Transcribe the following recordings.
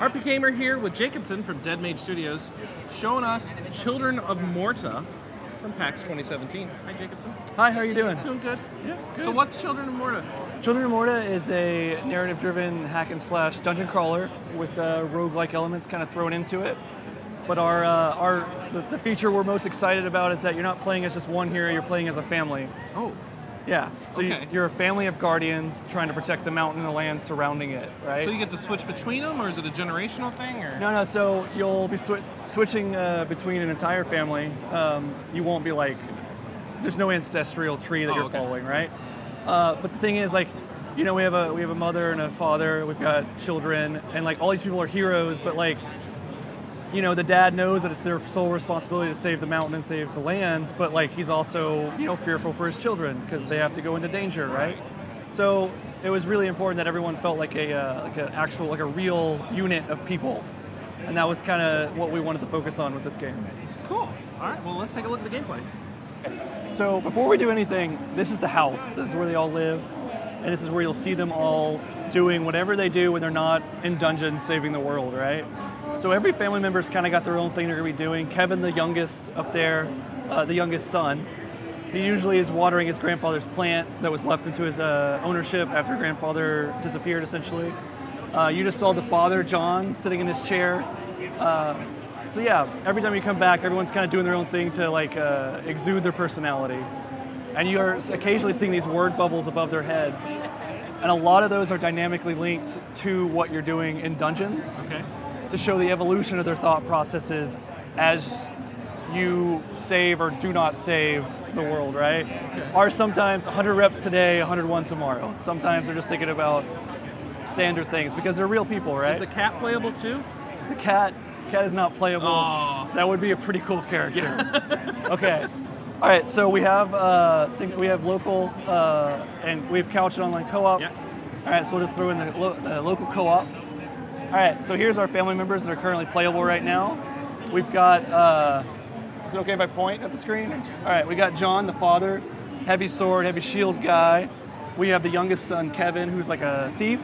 RPGamer here with Jacobson from Dead Mage Studios, showing us Children of Morta from PAX 2017. Hi, Jacobson. Hi, how are you doing? Doing good. Yeah, good. So what's Children of Morta? Children of Morta is a narrative-driven hack and slash dungeon crawler with roguelike elements kind of thrown into it. But the feature we're most excited about is that you're not playing as just one hero, you're playing as a family. Oh. Yeah, so okay. you're a family of guardians trying to protect the mountain and the land surrounding it, right? So you get to switch between them, or is it a generational thing? Or? No, so you'll be switching between an entire family. You won't be like, there's no ancestral tree that you're following, right? But the thing is, like, you know, we have a mother and a father, we've got children, and like all these people are heroes, but like, you know, the dad knows that it's their sole responsibility to save the mountain and save the lands, but like he's also, you know, fearful for his children because they have to go into danger, right? So it was really important that everyone felt like a real unit of people, and that was kind of what we wanted to focus on with this game. Cool. All right. Well, let's take a look at the gameplay. So before we do anything, this is the house. This is where they all live, and this is where you'll see them all doing whatever they do when they're not in dungeons saving the world, right? So every family member's kind of got their own thing they're going to be doing. Kevin, the youngest up there, the youngest son, he usually is watering his grandfather's plant that was left into his ownership after grandfather disappeared, essentially. You just saw the father, John, sitting in his chair. So yeah, every time you come back, everyone's kind of doing their own thing to like exude their personality. And you are occasionally seeing these word bubbles above their heads. And a lot of those are dynamically linked to what you're doing in dungeons. Okay. To show the evolution of their thought processes as you save or do not save the world, right? Okay. Or sometimes 100 reps today, 101 tomorrow. Sometimes they're just thinking about standard things because they're real people, right? Is the cat playable too? The cat is not playable. Aww. That would be a pretty cool character. Yeah. Okay. All right, so we have local and we have couch and online co-op. Yeah. All right, so we'll just throw in the local co-op. All right, so here's our family members that are currently playable right now. We've got, is it okay if I point at the screen? All right, we got John, the father, heavy sword, heavy shield guy. We have the youngest son, Kevin, who's like a thief.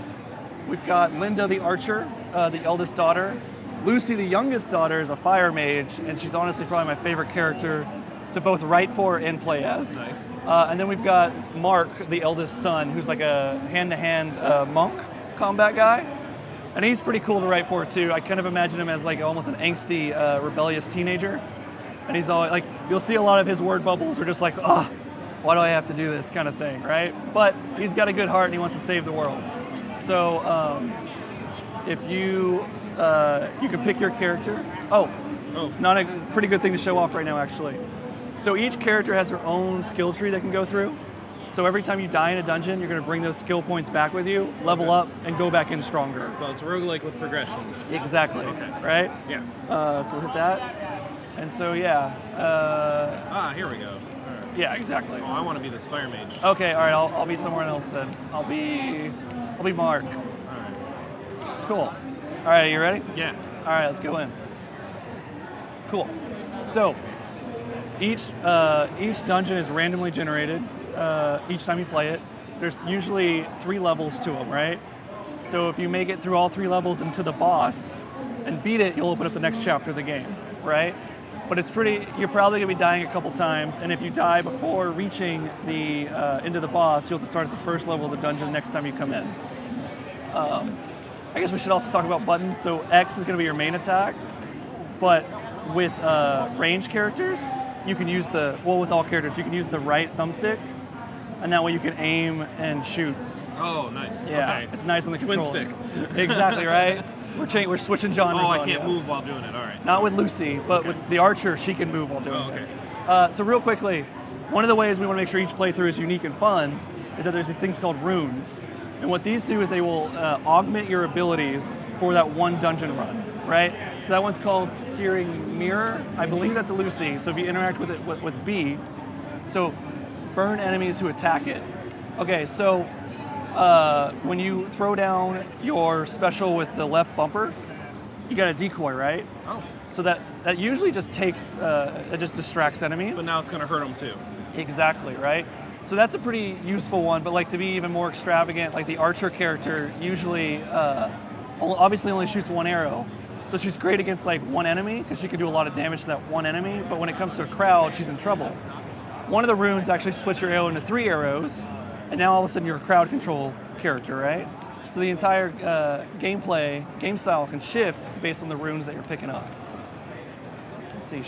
We've got Linda, the archer, the eldest daughter. Lucy, the youngest daughter, is a fire mage, and she's honestly probably my favorite character to both write for and play as. Nice. And then we've got Mark, the eldest son, who's like a hand-to-hand monk combat guy. And he's pretty cool to write for too. I kind of imagine him as like almost an angsty, rebellious teenager. And he's all like, you'll see a lot of his word bubbles are just like, oh, why do I have to do this kind of thing, right? But he's got a good heart and he wants to save the world. So if you can pick your character. Oh, not a pretty good thing to show off right now actually. So each character has their own skill tree they can go through. So every time you die in a dungeon, you're going to bring those skill points back with you, level up, and go back in stronger. So it's roguelike with progression. Exactly. Okay. Right? Yeah. So we'll hit that. And so, yeah. Here we go. All right. Yeah, exactly. Oh, I want to be this fire mage. Okay, all right, I'll be somewhere else then. I'll be Mark. All right. Cool. All right, you ready? Yeah. All right, let's go in. Cool. So, each dungeon is randomly generated. Each time you play it. There's usually 3 levels to them, right? So if you make it through all 3 levels into the boss and beat it, you'll open up the next chapter of the game, right? But you're probably gonna be dying a couple times, and if you die before reaching the into the boss, you'll have to start at the first level of the dungeon next time you come in. I guess we should also talk about buttons. So X is gonna be your main attack, but with range characters, you can use with all characters, you can use the right thumbstick, and that way you can aim and shoot. Oh, nice. Yeah, okay. It's nice on the Twin controller. stick. Exactly, right? We're switching genres. Oh, I can't move while doing it. All right. Not with Lucy, but with the archer, she can move while doing okay. it. So real quickly, one of the ways we want to make sure each playthrough is unique and fun is that there's these things called runes. And what these do is they will augment your abilities for that one dungeon run, right? So that one's called Searing Mirror. I believe that's a Lucy. So if you interact with it with B, so burn enemies who attack it. Okay, so when you throw down your special with the left bumper, you got a decoy, right? Oh. So that usually just that just distracts enemies. But now it's going to hurt them too. Exactly, right? So that's a pretty useful one, but like to be even more extravagant, like the archer character usually obviously only shoots one arrow. So she's great against like one enemy because she can do a lot of damage to that one enemy. But when it comes to a crowd, she's in trouble. One of the runes actually splits your arrow into 3 arrows, and now all of a sudden you're a crowd control character, right? So the entire game style can shift based on the runes that you're picking up. Let's see,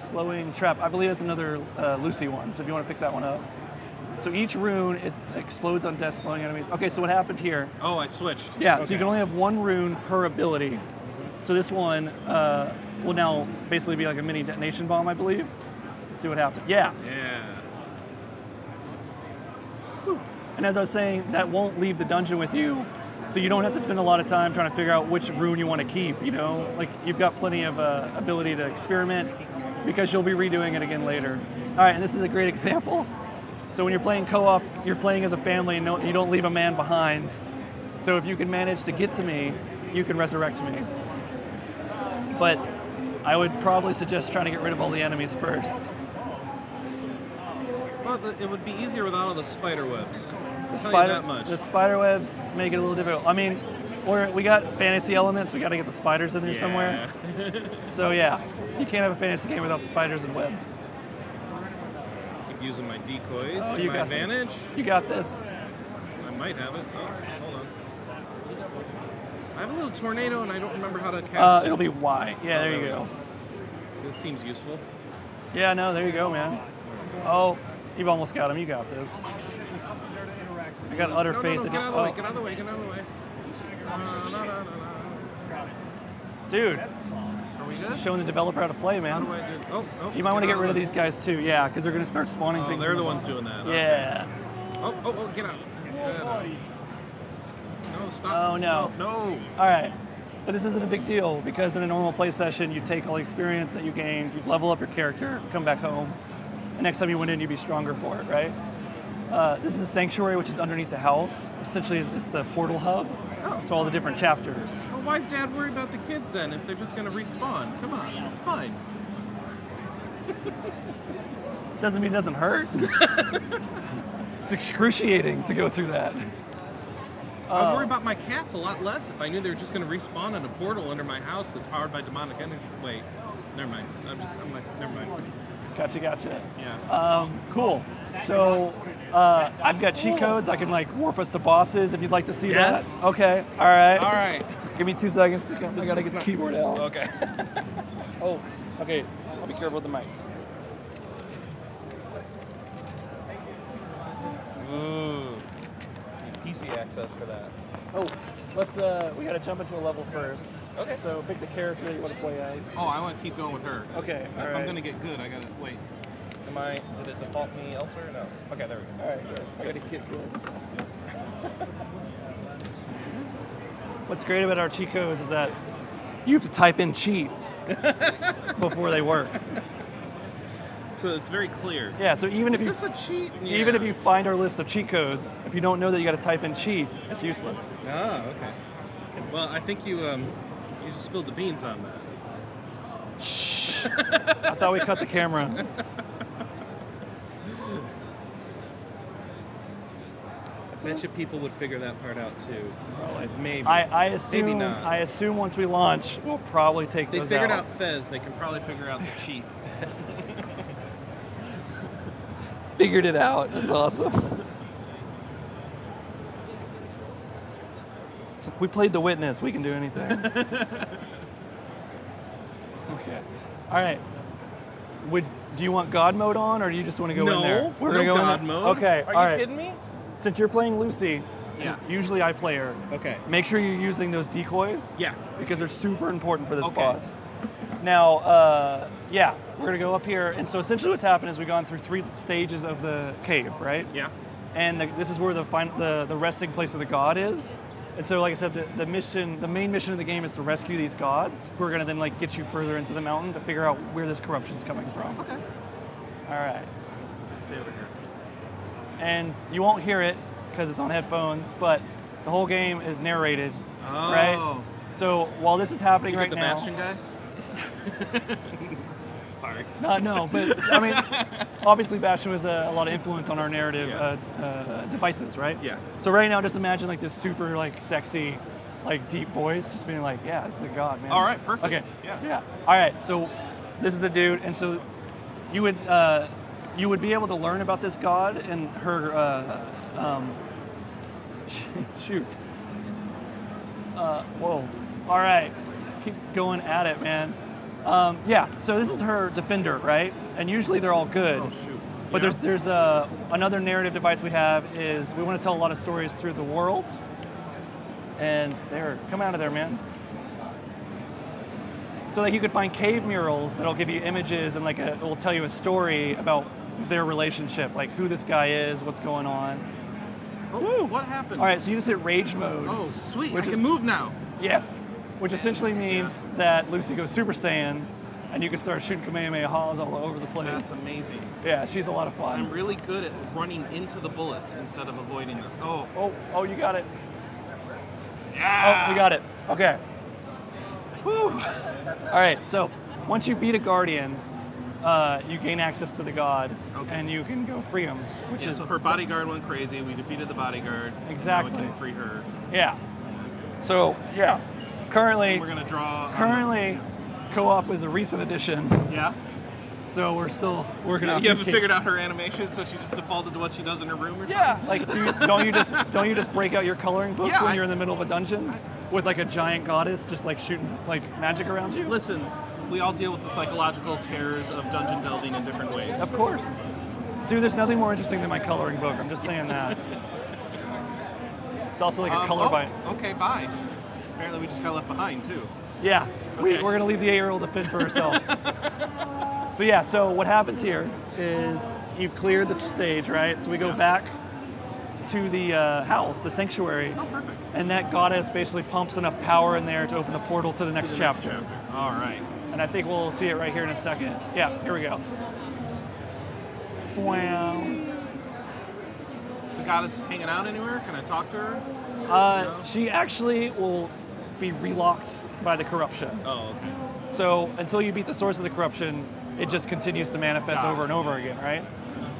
slowing, trap. I believe that's another Lucy one, so if you want to pick that one up. So each rune explodes on death, slowing enemies. Okay, so what happened here? Oh, I switched. Yeah, okay. So you can only have 1 rune per ability. So this one will now basically be like a mini detonation bomb, I believe. Let's see what happens. Yeah. Yeah. And as I was saying, that won't leave the dungeon with you, so you don't have to spend a lot of time trying to figure out which rune you want to keep, you know? Like, you've got plenty of ability to experiment because you'll be redoing it again later. All right, and this is a great example. So when you're playing co-op, you're playing as a family and you don't leave a man behind. So if you can manage to get to me, you can resurrect me. But I would probably suggest trying to get rid of all the enemies first. Well, it would be easier without all the spider webs. That much. The spider webs make it a little difficult. I mean, we got fantasy elements. We got to get the spiders in there somewhere. So yeah, you can't have a fantasy game without spiders and webs. Keep using my decoys to my got advantage. You got this. I might have it. Oh, hold on. I have a little tornado and I don't remember how to cast it. It'll be Y. Yeah, there you go. This seems useful. Yeah, no, there you go, man. Oh, you've almost got him. You got this. I got utter faith in get out of the way, get out of the way, get out of the way. Dude, Are we good? showing the developer how to play, man. How do I do? Oh, You might want to get rid of this. these guys too, yeah, because they're going to start spawning things. They're in the the ones bottom. doing that. Yeah. Oh, get out. Get out. No, stop. Oh, no. Stop. No. All right. But this isn't a big deal because in a normal play session, you take all the experience that you gained, you level up your character, come back home. And next time you went in, you'd be stronger for it, right? This is the sanctuary, which is underneath the house. Essentially, it's the portal hub to all the different chapters. Well, why is Dad worried about the kids then if they're just going to respawn? Come on, it's fine. Doesn't mean it doesn't hurt. It's excruciating to go through that. I'd worry about my cats a lot less if I knew they were just going to respawn in a portal under my house that's powered by demonic energy. Wait, never mind. Never mind. Gotcha. Yeah. Cool. So I've got cheat codes. I can like warp us to bosses if you'd like to see Yes. that. Okay. All right. All right. Give me 2 seconds. I gotta get the keyboard out. Okay. Oh. Okay. I'll be careful with the mic. Ooh. Need PC access for that. Oh. Let's. We gotta jump into a level first. Okay. So pick the character that you want to play as. Oh, I want to keep going with her. Okay. If All I'm right. going to get good, I got to wait. Did it default me elsewhere? No. Okay, there we go. All right. Good. I gotta get good. That's awesome. What's great about our cheat codes is that you have to type in cheat before they work. So it's very clear. Yeah, so even if Is this a cheat? even if you find our list of cheat codes, if you don't know that you got to type in cheat, it's useless. Oh, okay. Well, I think you just spilled the beans on that. Shh. I thought we cut the camera. I bet you people would figure that part out too. Probably. Maybe. I assume. Maybe not. I assume once we launch, we'll probably take They those figured out. out Fez. They can probably figure out the cheat. Figured it out. That's awesome. We played The Witness. We can do anything. Okay. All right. Do you want God mode on, or do you just want to go in there? No, We're gonna go God in there. mode. Okay. Are all you right. kidding me? Since you're playing Lucy, Yeah. usually I play her. Okay. Make sure you're using those decoys. Yeah. Because they're super important for this Okay. boss. Now, yeah, we're gonna go up here, and so essentially what's happened is we've gone through 3 stages of the cave, right? Yeah. And this is where the resting place of the god is. And so, like I said, the main mission of the game is to rescue these gods, who are gonna then like get you further into the mountain to figure out where this corruption's coming from. Okay. All right. Stay over here. And you won't hear it because it's on headphones, but the whole game is narrated, Oh. right? So while this is happening Did you right get the now, Bastion guy? Sorry. no, but I mean, obviously Bastion was a lot of influence on our narrative Yeah. devices, right? Yeah. So right now, just imagine like this super like sexy like deep voice, just being like, yeah, this is a god, man. All right, perfect. Okay. Yeah. All right. So this is the dude, and so you would be able to learn about this god and her. Shoot. Whoa. All right. Keep going at it, man. Yeah. So this is her defender, right? And usually they're all good. Oh shoot. But Yeah. there's another narrative device we have is we want to tell a lot of stories through the world. And come out of there, man. So like you could find cave murals that'll give you images and like it will tell you a story about their relationship, like who this guy is, what's going on. Oh, Woo! what happened? All right, so you just hit rage mode. Oh sweet, Which I is- can move now. Yes, which essentially means that Lucy goes Super Saiyan, and you can start shooting Kamehamehas all over the place. That's amazing. Yeah, she's a lot of fun. I'm really good at running into the bullets instead of avoiding them. Oh, you got it. Yeah. Oh, we got it. Okay. Whew. All right, so once you beat a guardian, you gain access to the god, Okay. and you can go free him, which Yeah, is so her bodyguard went crazy. We defeated the bodyguard. Exactly. Now we can free her. Yeah. So yeah, currently We're gonna draw. co-op is a recent addition, Yeah. so we're still working out. You haven't figured out her animation, so she just defaulted to what she does in her room or something. Yeah, like don't you just break out your coloring book Yeah, when you're in the middle of a dungeon with like a giant goddess just like shooting like magic around you? Listen, we all deal with the psychological terrors of dungeon delving in different ways. Of course. Dude, there's nothing more interesting than my coloring book. I'm just saying that. It's also like a color by. Okay, bye. Apparently, we just got left behind too. Yeah, Okay. we're gonna leave the 8-year-old to fend for herself. So yeah, so what happens here is you've cleared the stage, right? So we go back to the house, the sanctuary, Oh, perfect. and that goddess basically pumps enough power in there to open the portal to the next chapter. All right. And I think we'll see it right here in a second. Yeah, here we go. Wow. The goddess hanging out anywhere? Can I talk to her? She actually will be relocked by the corruption. Oh, okay. So until you beat the source of the corruption, it just continues to manifest Got over it. and over again, right?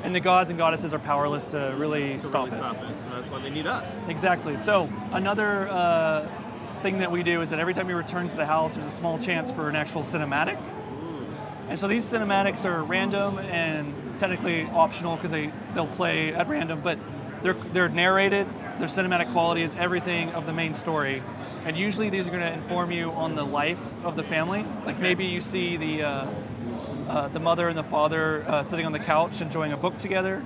And the gods and goddesses are powerless to really To stop really it. stop it. So that's why they need us. Exactly. So another thing that we do is that every time you return to the house, there's a small chance for an actual cinematic. And so these cinematics are random and technically optional because they'll play at random, but they're narrated. Their cinematic quality is everything of the main story. And usually these are going to inform you on the life of the family. Like maybe you see the mother and the father sitting on the couch enjoying a book together.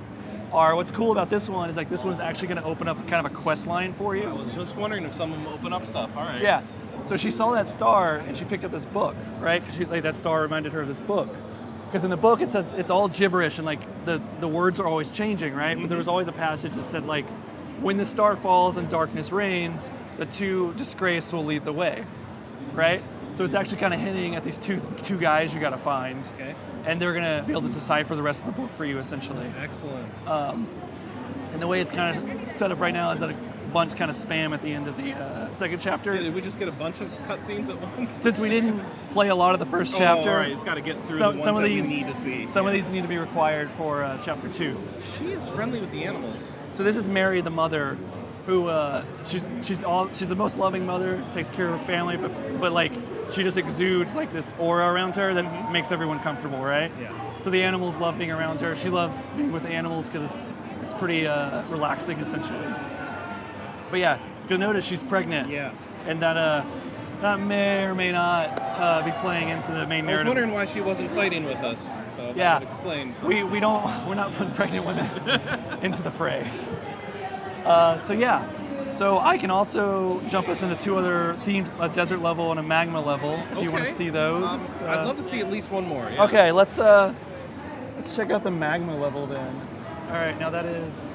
Or what's cool about this one is like this one's actually going to open up kind of a quest line for I you. was just wondering if someone would open up stuff. All right. Yeah. So she saw that star and she picked up this book, right? Because like, that star reminded her of this book. Because in the book it says it's all gibberish and like the words are always changing, right? But there was always a passage that said like, when the star falls and darkness reigns, the two disgraced will lead the way, right? So it's actually kind of hinting at these two guys you got to find, Okay. and they're gonna be able to decipher the rest of the book for you essentially. Excellent. And the way it's kind of set up right now is that a bunch kind of spam at the end of the second chapter. Did we just get a bunch of cutscenes at once? Since we didn't play a lot of the first chapter, all right. It's got to get through some- the ones some of that these- we need to see. some of these need to be required for chapter 2. She is friendly with the animals. So this is Mary, the mother, who she's the most loving mother, takes care of her family, but like she just exudes like this aura around her that makes everyone comfortable, right? Yeah. So the animals love being around her. She loves being with the animals because it's pretty relaxing essentially. But yeah, if you'll notice, she's pregnant. Yeah. And that may or may not be playing into the main I was narrative. wondering why she wasn't fighting with us. So Yeah. that explains. We're not putting pregnant women into the fray. So I can also jump us into 2 other themed, a desert level and a magma level if you want to see those. I'd love to see at least one more. Yeah. Okay, let's check out the magma level then. All right, now that is.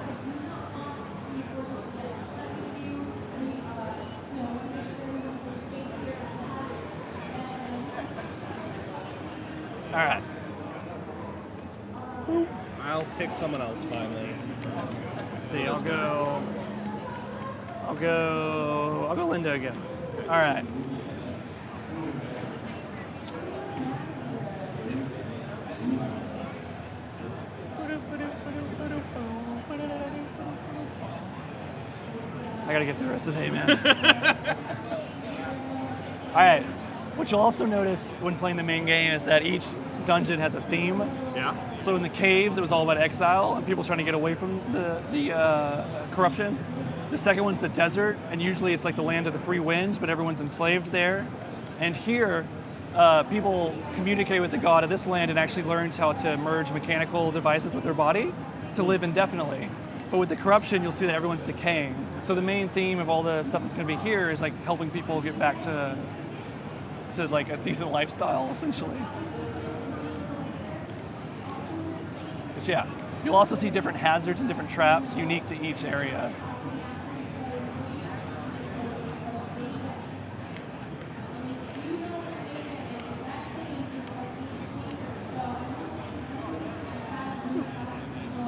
All right. I'll pick someone else finally. Let's see. I'll go Linda again. All right. I gotta get through the rest of the day, man. All right. What you'll also notice when playing the main game is that each dungeon has a theme. Yeah. So in the caves, it was all about exile and people trying to get away from the corruption. The second one's the desert, and usually it's like the land of the free winds, but everyone's enslaved there. And here, people communicate with the god of this land and actually learned how to merge mechanical devices with their body to live indefinitely. But with the corruption, you'll see that everyone's decaying. So the main theme of all the stuff that's going to be here is like helping people get back to like a decent lifestyle, essentially. But yeah, you'll also see different hazards and different traps unique to each area.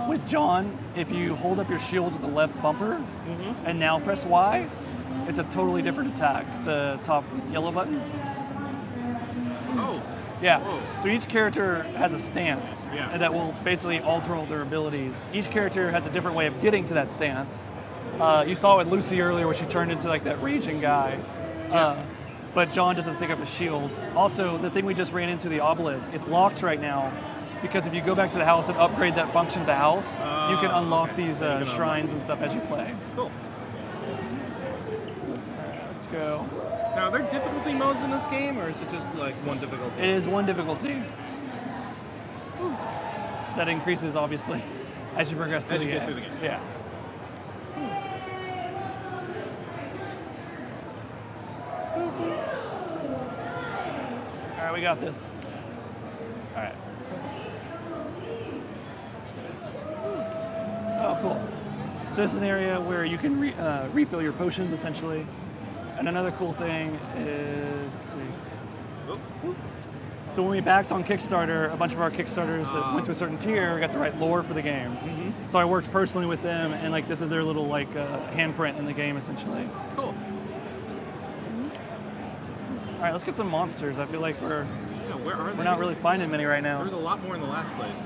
With John, if you hold up your shield with the left bumper and now press Y, it's a totally different attack, the top yellow button. Oh. Yeah. Whoa. So each character has a stance that will basically alter all their abilities. Each character has a different way of getting to that stance. You saw it with Lucy earlier where she turned into like that raging guy. But John doesn't pick up his shield. Also, the thing we just ran into, the obelisk, it's locked right now because if you go back to the house and upgrade that function of the house, you can unlock these shrines and stuff as you play. Cool. Let's go. Now, are there difficulty modes in this game, or is it just like one difficulty? It is one difficulty. That increases, obviously, as you progress through the game. Get through the game. Yeah. All right, we got this. All right. Oh, cool. So this is an area where you can refill your potions, essentially. And another cool thing is, let's see. So when we backed on Kickstarter, a bunch of our Kickstarters that went to a certain tier got to write lore for the game. So I worked personally with them, and like this is their little like handprint in the game, essentially. Cool. All right, let's get some monsters. I feel like we're where are they? We're not really finding many right now. There's a lot more in the last place.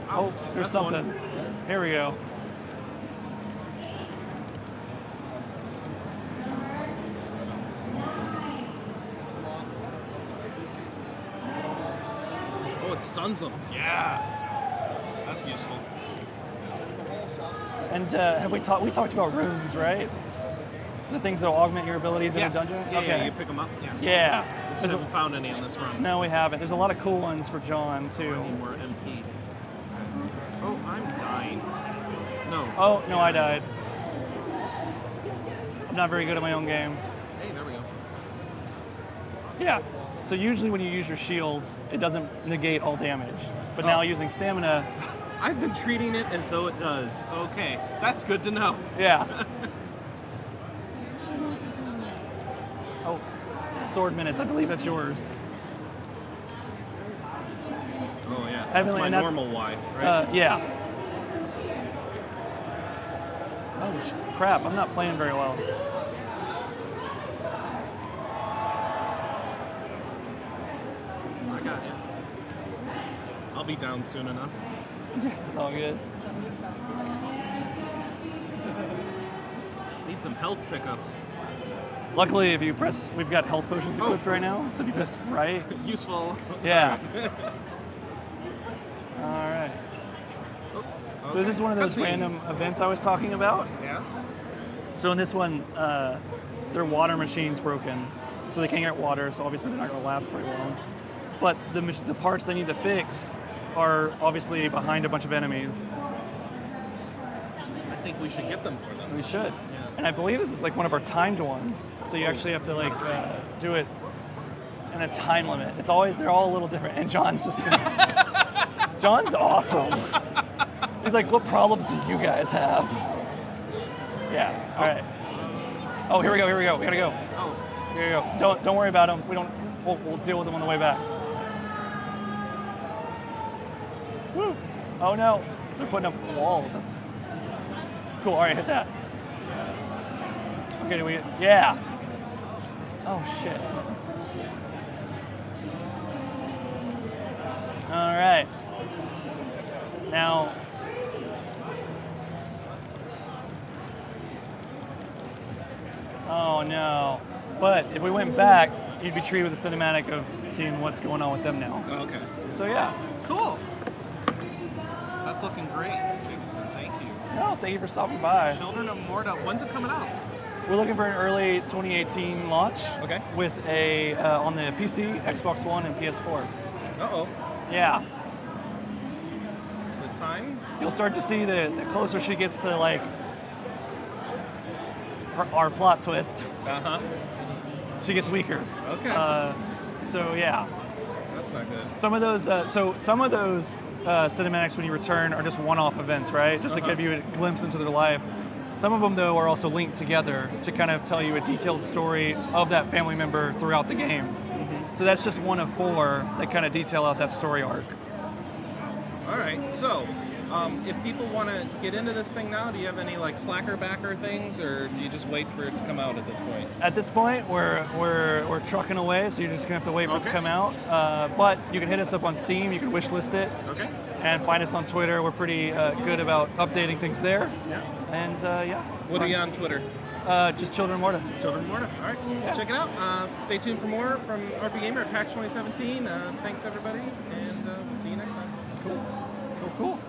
Oh, there's something. One. Here we go. Oh, it stuns them. Yeah. That's useful. And have we talked about runes, right? The things that will augment your abilities in a dungeon? Yeah, okay. yeah, you pick them up. Yeah. Yeah. We haven't found any on this run. No, we haven't. There's a lot of cool ones for John, too. I need more MP. Oh, I'm dying. No. Oh, no, I died. I'm not very good at my own game. Hey, there we go. Yeah. So usually when you use your shields, it doesn't negate all damage. But now using stamina... I've been treating it as though it does. Okay, that's good to know. Yeah. Oh, sword minutes. I believe that's yours. Oh yeah, that's my normal Y, right? Yeah. Oh crap! I'm not playing very well. I got you. I'll be down soon enough. It's all good. Need some health pickups. Luckily, if you press, we've got health potions equipped right now, so if you press right. Useful. Yeah. All right. Oh, okay. So this is one of those random events I was talking about. Yeah. So in this one, their water machine's broken, so they can't get water, so obviously they're not going to last very long. But the parts they need to fix are obviously behind a bunch of enemies. I think we should get them for them. We should. Yeah. And I believe this is like one of our timed ones, so you actually have to like do it in a time limit. It's always, they're all a little different, and John's just John's awesome. He's like, what problems do you guys have? Yeah, all right. Oh, here we go, we gotta go. Oh. Here we go. Don't worry about them. We'll deal with them on the way back. Woo. Oh no, they're putting up walls. That's cool, all right, hit that. Okay, yeah. Oh shit. All right. Now, no. But if we went back, you'd be treated with a cinematic of seeing what's going on with them now. Oh, okay. So yeah. Cool. That's looking great, Jacobson. Thank you. No, thank you for stopping by. Children of Morta. When's it coming out? We're looking for an early 2018 launch. Okay. With a on the PC, Xbox One, and PS4. Uh-oh. Yeah. The time? You'll start to see the closer she gets to like our plot twist. Uh-huh. She gets weaker. Okay. So yeah. That's not good. Some of those cinematics when you return are just one-off events, right? Just to give you a glimpse into their life. Some of them, though, are also linked together to kind of tell you a detailed story of that family member throughout the game. Mm-hmm. So that's just one of 4 that kind of detail out that story arc. All right. So, if people want to get into this thing now, do you have any like slacker backer things, or do you just wait for it to come out at this point? At this point, we're trucking away, so you're just gonna have to wait for it to come out. But you can hit us up on Steam. You can wish list it. Okay. And find us on Twitter. We're pretty good about updating things there. Yeah. And yeah. What are you on Twitter? Just Children of Morta. Children of Morta. All right. Yeah. Check it out. Stay tuned for more from RPGamer at PAX 2017. Thanks everybody, and we'll see you next time. Cool.